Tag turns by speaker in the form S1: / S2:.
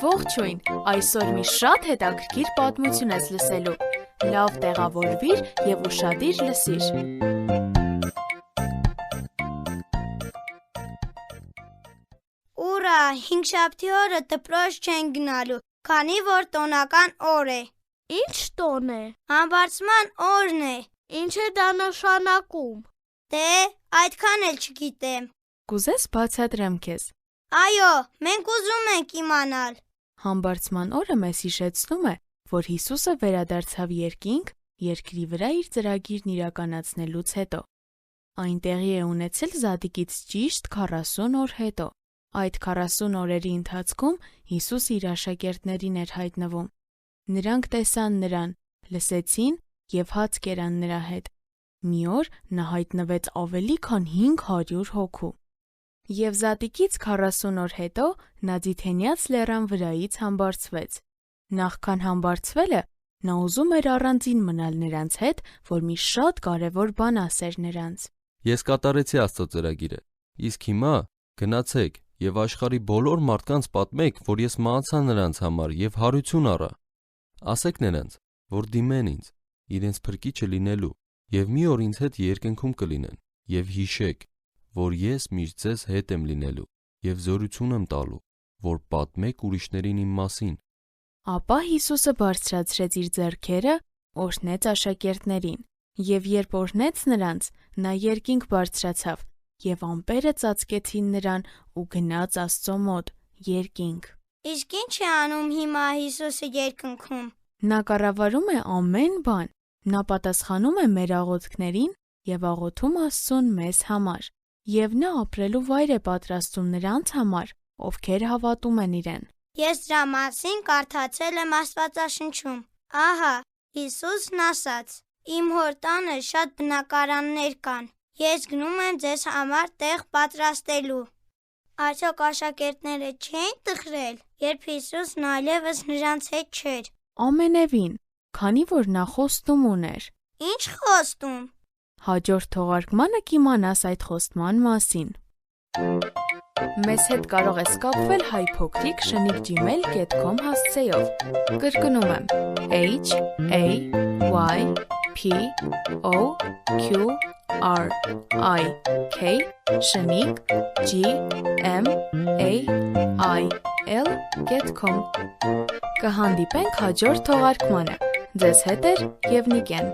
S1: Ողջույն, այսօր մի շատ հետաքրքիր պատմություն ես լսելու, լավ տեղավորվիր և ուշադիր լսիր։
S2: Ուրա, հինգշաբթի օրը դպրոց չեն գնալու, քանի որ տոնական օր է։
S3: Ինչ տոն է։
S2: Համբարձման օրն է։
S3: Ինչ է դա նշանակում։
S2: Դե, այդքան էլ չգիտեմ։
S1: Կուզես բացատրեմ քեզ։
S2: Այո, մենք ուզում ենք իմանալ։
S1: Համբարձման օրը մեզ հիշեցնում է, որ Հիսուսը վերադարձավ երկինք երկրի վրա իր ծրագիրն իրականացնելուց հետո։ Այն տեղի է ունեցել Զատիկից ճիշտ 40 օր հետո։ Այդ 40 օրերի ընթացքում Հիսուսը իր աշակերտներին էր հայտնվում։ Նրանք տեսան նրան, լսեցին և հաց կերան նրա հետ։ Մի օր նա հայտնվեց ավելի քան 500 հոգու։ Եվ Զատիկից 40 օր հետո նա Ձիթենյաց լեռան վրայից համբարձվեց։ Նախքան համբարձվելը նա ուզում էր առանձին մնալ նրանց հետ, որ մի շատ կարևոր բան ասեր նրանց։
S4: Ես կատարեցի Աստծո ծրագիրը, իսկ հիմա գնացեք և աշխարհի բոլոր մարդկանց պատմեք, որ ես մահացա նրանց համար և հարություն առա։ Ասեք նրանց, որ դիմեն ինձ, իրենց փրկիչը լինելու, և մի օր ինձ հետ երկնքում կլինեն, և հիշեք, որ ես միշտ ձեզ հետ եմ լինելու և զորություն եմ տալու, որ պատմեք ուրիշներին իմ մասին։
S1: Ապա Հիսուսը բարձրացրեց իր ձեռքերը, օրհնեց աշակերտներին, և երբ օրհնեց նրանց, նա երկինք բարձրացավ, և ամպերը ծածկեցին նրան ու գնաց Աստծո մոտ, երկինք։
S2: Իսկ ինչ է անում հիմա Հիսուսը երկնքում։
S1: Նա կառավարում է ամեն բան, նա պատասխանում է մեր աղոթքներին և աղոթում Աստծուն մեզ համար, և նա ապրելու վայր է պատրաստում նրանց համար, ովքեր հավատում են իրեն։
S2: Ես դրա մասին կարդացել եմ Աստվածաշնչում։ Ահա, Հիսուսն ասաց. Իմ հոր տանը շատ բնակարաններ կան։ Ես գնում եմ ձեզ համար տեղ պատրաստելու։ Արդյոք աշակերտները չէին տխրել, երբ Հիսուսն այլևս նրանց հետ չէր։
S1: Ամենևին, քանի որ նա խոստում ուներ։
S2: Ինչ խոստում։
S1: Հաջորդ թողարկմանը կիմանաս այդ խոստման մասին։ Մեզ հետ կարող ես կապվել hypocric@gmail.com հասցեով։ Կրկնում եմ HAYPOQRIK@gmail.com Կհանդիպենք հաջորդ թողարկմանը։ Ձեզ հետ է և Նիկեն։